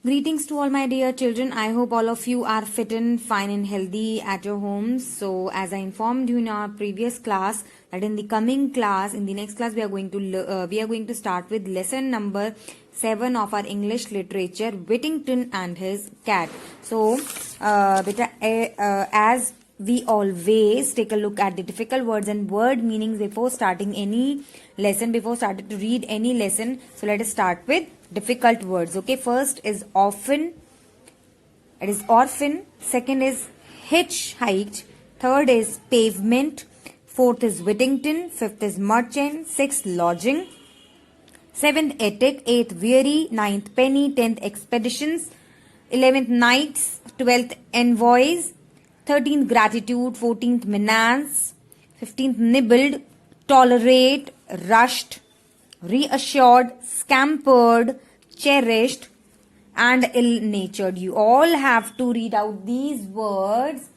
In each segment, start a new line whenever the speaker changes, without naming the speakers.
Greetings to all my dear children. I hope all of you are fit and fine and healthy at your homes. So, as I informed you in our previous class, that in the coming class, in the next class, we are going to start with lesson number 7 of our English literature, Whittington and his cat. So, as we always take a look at the difficult words and word meanings before starting any lesson, before starting to read any lesson. So let us start with difficult words. Okay, first is often, it is orphan. Second is hitchhiked. Third is pavement. Fourth is Whittington. Fifth is merchant. Sixth lodging. Seventh attic. Eighth weary. Ninth penny. 10th expeditions. 11th nights. 12th envoys. 13th gratitude. 14th menace. 15th nibbled. Tolerate. Rushed. Reassured. Scampered. Cherished. And ill-natured. You all have to read out these words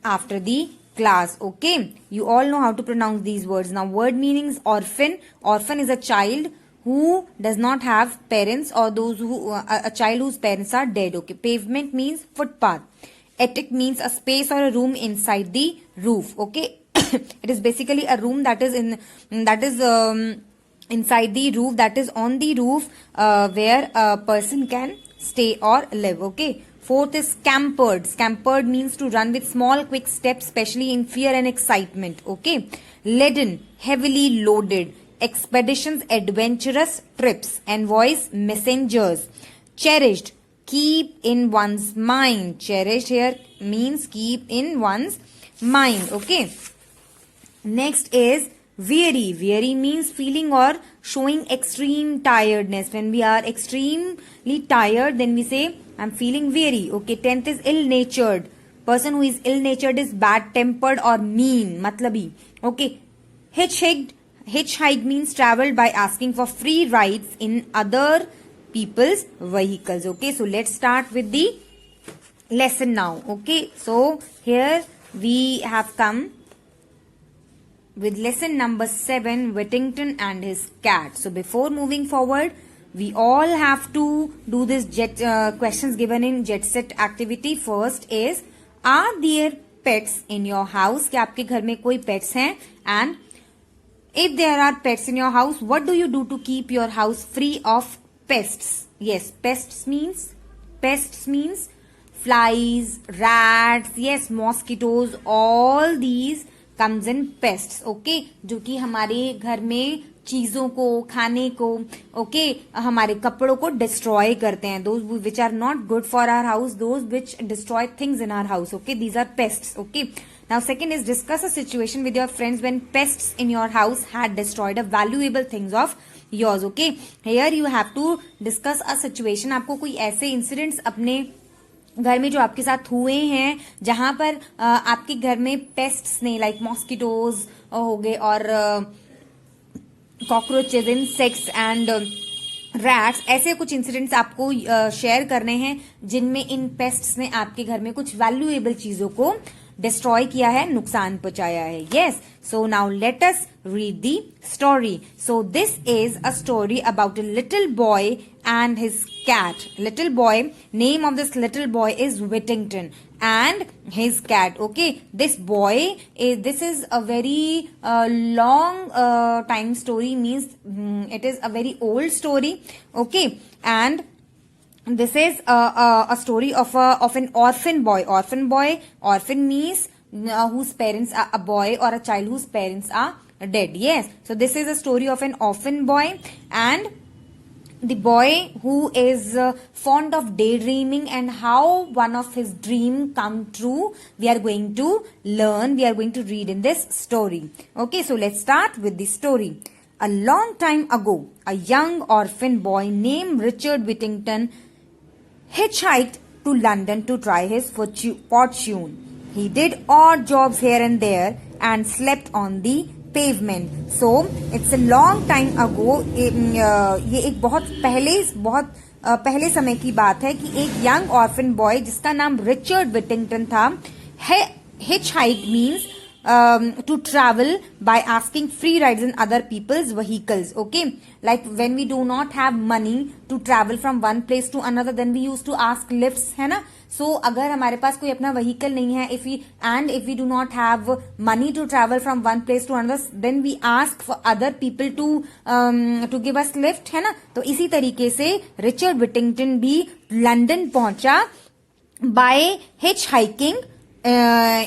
after the class. Okay, you all know how to pronounce these words. Now, word meanings: orphan. Orphan is a child who does not have parents, or those who a child whose parents are dead. Okay, pavement means footpath. Attic means a space or a room inside the roof. Okay, it is basically a room that is inside the roof, that is on the roof, where a person can stay or live. Okay. Fourth is scampered. Scampered means to run with small quick steps, especially in fear and excitement. Okay. Leaden, heavily loaded. Expeditions, adventurous trips. Envoys, messengers. Cherished, keep in one's mind. Cherished here means keep in one's mind. Okay. Next is weary. Weary means feeling or showing extreme tiredness. When we are extremely tired, then we say, I'm feeling weary. Okay. 10th is ill-natured. Person who is ill-natured is bad-tempered or mean. Matlabi. Okay. Hitchhiked means traveled by asking for free rides in other people's vehicles. Okay. So let's start with the lesson now. Okay. So here we have come with lesson number 7, Whittington and his cat. So before moving forward, we all have to do this questions given in jet set activity. First is, are there pets in your house? क्या आपके घर में कोई pets हैं? And if there are pets in your house, what do you do to keep your house free of pests? Yes, pests means flies, rats, yes, mosquitoes, all these comes in pests. Okay, जो कि हमारे घर में चीजों को, खाने को, okay, हमारे कपड़ों को destroy करते हैं. Those which are not good for our house, those which destroy things in our house. Okay, these are pests. Okay. Now, second is, discuss a situation with your friends when pests in your house had destroyed a valuable things of yours. Okay, here you have to discuss a situation. आपको कोई ऐसे incidents अपने घर में जो आपके साथ हुए हैं जहां पर आपके घर में पेस्ट्स ने, लाइक मॉस्किटोज हो गए और कॉकरोचेज, इंसेक्ट्स एंड रैट्स, ऐसे कुछ इंसिडेंट्स आपको शेयर करने हैं जिनमें इन पेस्ट्स ने आपके घर में कुछ वैल्यूएबल चीजों को डिस्ट्रॉय किया है, नुकसान पहुंचाया है. Yes, so now let us read the story. So this is a story about a little boy and his cat. Little boy, name of this little boy is Whittington and his cat. Okay, this is a very long time story, means it is a very old story. Okay, and this is a story of an orphan boy. Orphan means whose parents are a boy or a child whose parents are dead. Yes, so this is a story of an orphan boy and the boy who is fond of daydreaming and how one of his dream come true. We are going to learn, we are going to read in this story. Okay, so let's start with the story. A long time ago, a young orphan boy named Richard Whittington hitchhiked to London to try his fortune. He did odd jobs here and there and slept on the pavement. So it's a long time ago. ये एक बहुत पहले समय की बात है कि एक यंग ऑर्फन बॉय जिसका नाम रिचर्ड विटिंगटन था, hitchhike means to travel by asking free rides in other people's vehicles. Okay, like when we do not have money to travel from one place to another, then we used to ask lifts, है ना. So अगर हमारे पास कोई अपना vehicle नहीं है, if we do not have money to travel from one place to another, then we ask for other people to give us lift, है ना. तो इसी तरीके से रिचर्ड विटिंगटन भी लंदन पहुंचा by hitchhiking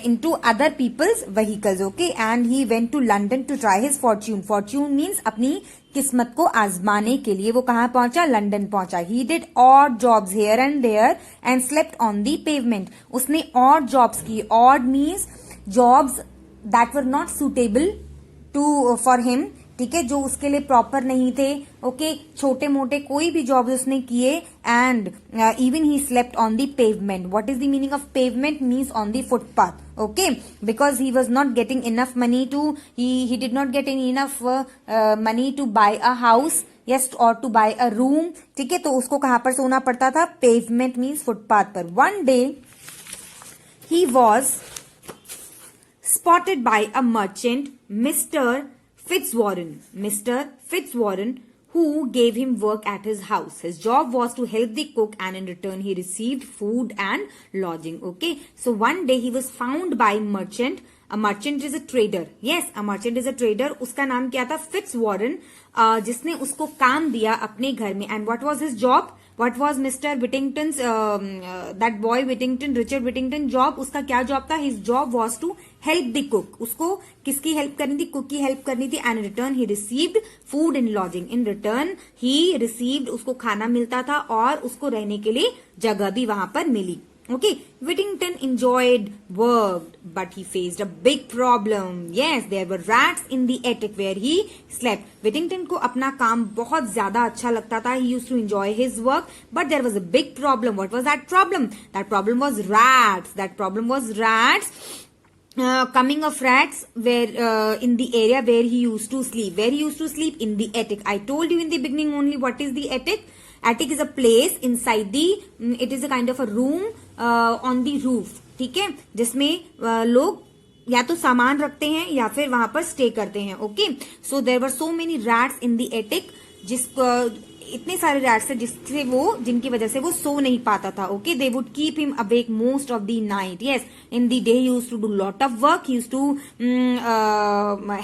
into other people's vehicles. Okay, and he went to London to try his fortune. Fortune means अपनी किस्मत को आजमाने के लिए वो कहाँ पहुंचा, लंदन पहुंचा. He did odd jobs here and there and slept on the pavement. उसने odd jobs की. Odd means jobs that were not suitable for him, ठीक है, जो उसके लिए प्रॉपर नहीं थे. ओके, छोटे मोटे कोई भी जॉब उसने किए. And even he slept on the pavement. What is the meaning of pavement? Means on the footpath. Okay, because he was not getting enough money he did not get enough money to buy a house, yes, और to buy a room. ठीक है, तो उसको कहां पर सोना पड़ता था? पेवमेंट मीन्स फुटपाथ पर. One day he was spotted by a merchant, Mr. Fitzwarren, who gave him work at his house. His job was to help the cook, and in return he received food and lodging. Okay, so one day he was found by merchant. A merchant is a trader. Yes, a merchant is a trader. उसका नाम क्या था? Fitzwarren, जिसने उसको काम दिया अपने घर में. And what was his job? What was Mr. Whittington's, that boy Whittington, Richard Whittington job? उसका क्या जॉब था? His job was to help the cook. उसको किसकी हेल्प करनी थी? कुक की हेल्प करनी थी. And in return he received food and lodging. In return he received, उसको खाना मिलता था और उसको रहने के लिए जगह भी वहां पर मिली. Okay, Whittington enjoyed work, but he faced a big problem. Yes, there were rats in the attic where he slept. Whittington को अपना काम बहुत ज्यादा अच्छा लगता था. He used to enjoy his work, but there was a big problem. What was that problem? That problem was rats. That problem was rats. Coming of rats where in the area where he used to sleep. Where he used to sleep? In the attic. I told you in the beginning only what is the attic. Attic is a place inside it is a kind of a room on the roof. ठीक है, जिसमें लोग या तो सामान रखते हैं या फिर वहां पर स्टे करते हैं. Okay, so there were so many rats in the attic. इतने सारे रैट्स थे जिनकी वजह से वो सो नहीं पाता था. Okay, they would keep him awake most of the night. Yes, in the day he used to do lot of work. He used to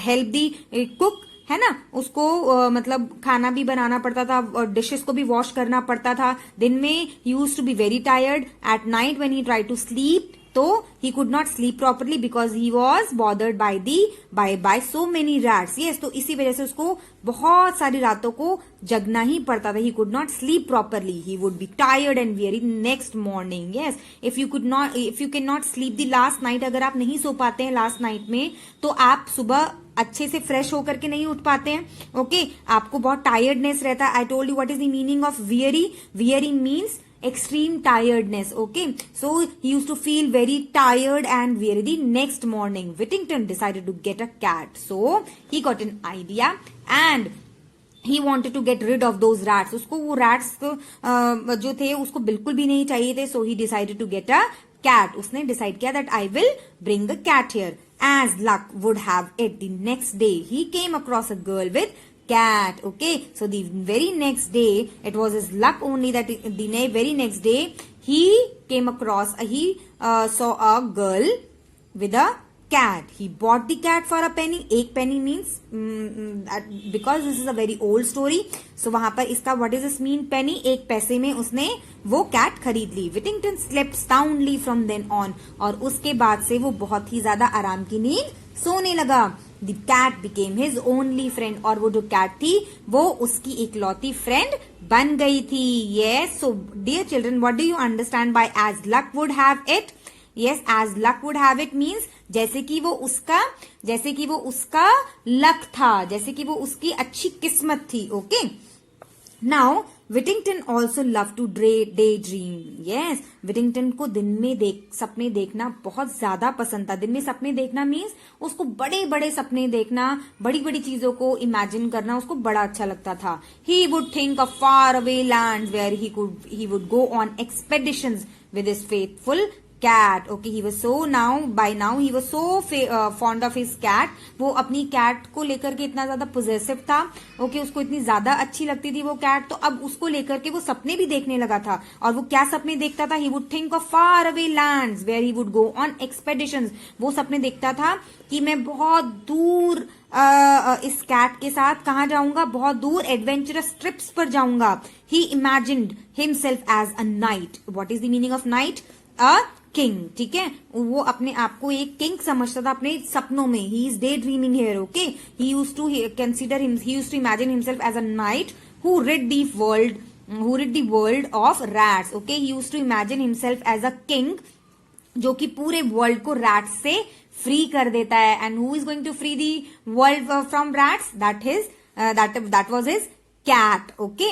help the cook, है ना. उसको मतलब खाना भी बनाना पड़ता था और डिशेस को भी वॉश करना पड़ता था. दिन में used to be very tired. At night when he try to sleep, तो he could not sleep properly because he was bothered by so many rats. Yes, तो इसी वजह से उसको बहुत सारी रातों को जगना ही पड़ता था. ही could not sleep properly. He would be tired and very next morning. Yes, if you can not sleep the last night, अगर आप नहीं सो पाते हैं लास्ट नाइट में, तो आप सुबह अच्छे से फ्रेश होकर के नहीं उठ पाते हैं. ओके, आपको बहुत टायर्डनेस रहता है. I told you what is the meaning of weary. Weary means extreme tiredness. Okay, so he used to feel very tired and weary. The next morning Whittington decided to get a cat. So he got an idea and he wanted to get rid of those rats. उसको वो rats जो थे उसको बिल्कुल भी नहीं चाहिए थे. So he decided to get a cat. उसने decide किया that I will bring a cat here. As luck would have it, the next day he came across a girl with cat. Okay, so the very next day, it was his luck only that very next day he came across, he saw a girl with a cat. He bought the cat for a penny. एक penny means because this is a very old story, so वहां पर इसका what does this mean? penny, एक पैसे में उसने वो cat खरीद ली. Whittington slept soundly from then on, और उसके बाद से वो बहुत ही ज्यादा आराम की नींद सोने लगा. The cat became his only friend, और वो जो cat थी वो उसकी इकलौती friend बन गई थी. Yes, so dear children, what do you understand by as luck would have it? Yes, as luck would have it means जैसे कि वो उसका लक था, जैसे कि वो उसकी अच्छी किस्मत थी. Okay, now Whittington also loved to daydream. Yes, Whittington को दिन में सपने देखना बहुत ज्यादा पसंद था. दिन में सपने देखना मीन्स उसको बड़े बड़े सपने देखना, बड़ी बड़ी चीजों को इमेजिन करना उसको बड़ा अच्छा लगता था. He would think of far away lands where he would go on expeditions with his faithful cat. Okay, he was so now he was so fond of his cat. वो अपनी cat को लेकर के इतना ज्यादा possessive था. Okay, उसको इतनी ज्यादा अच्छी लगती थी वो cat, तो अब उसको लेकर के वो सपने भी देखने लगा था. और वो क्या सपने देखता था? He would think of far away lands where he would go on expeditions. वो सपने देखता था कि मैं बहुत दूर इस कैट के साथ कहाँ जाऊंगा? बहुत दूर एडवेंचरस ट्रिप्स पर जाऊंगा. He imagined himself as a knight. What is the meaning of knight? A king. ठीक है, वो अपने आप को एक किंग समझता था अपने सपनों में. He is day dreaming here. Okay, he used to consider him, he used to imagine himself as a knight who rid the world of rats. Okay, he used to imagine himself as a king जो कि पूरे world को rats से free कर देता है. And who is going to free the world from rats? That was his cat. Okay,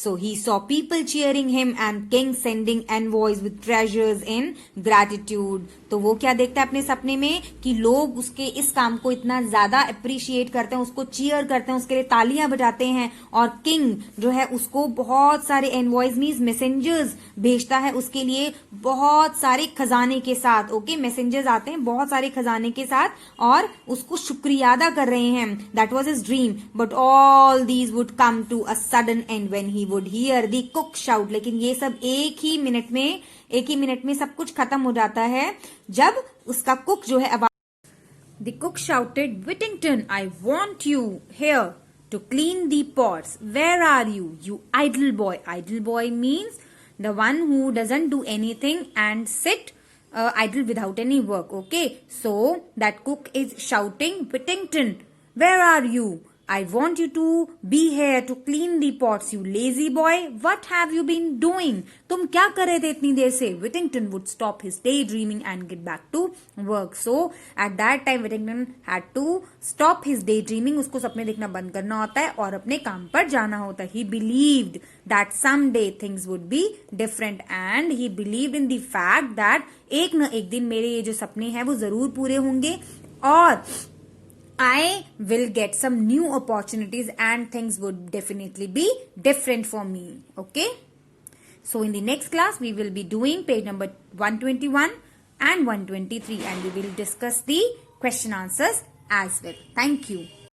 so he saw people cheering him and king sending envoys with treasures in gratitude. तो वो क्या देखता है अपने सपने में कि लोग उसके इस काम को इतना ज्यादा अप्रिशिएट करते हैं, उसको चीयर करते हैं, उसके लिए तालियां बजाते हैं. और किंग जो है उसको बहुत सारे एनवॉयज मीन्स मैसेंजर्स भेजता है उसके लिए बहुत सारे खजाने के साथ. ओके, मैसेंजर्स आते हैं बहुत सारे खजाने के साथ और उसको शुक्रिया अदा कर रहे हैं. That was his dream. But all these would come to a sudden end when he would hear the cook shout. लेकिन ये सब एक ही मिनट में सब कुछ खत्म हो जाता है जब उसका कुक जो है The cook shouted, Whittington, I want you here to clean the pots. Where are you, you idle boy? Idle boy means the one who doesn't do anything and sit idle without any work. Okay, so that cook is shouting, Whittington, where are you? I want you to be here to clean the pots, you lazy boy. What have you been doing? तुम क्या कर रहे थे इतनी देर से? Whittington would stop his daydreaming and get back to work. So at that time Whittington had to stop his daydreaming. उसको सपने देखना बंद करना होता है और अपने काम पर जाना होता है. He believed that someday things would be different and he believed in the fact that एक न एक दिन मेरे ये जो सपने हैं वो जरूर पूरे होंगे और I will get some new opportunities and things would definitely be different for me. Okay. So in the next class, we will be doing page number 121 and 123 and we will discuss the question answers as well. Thank you.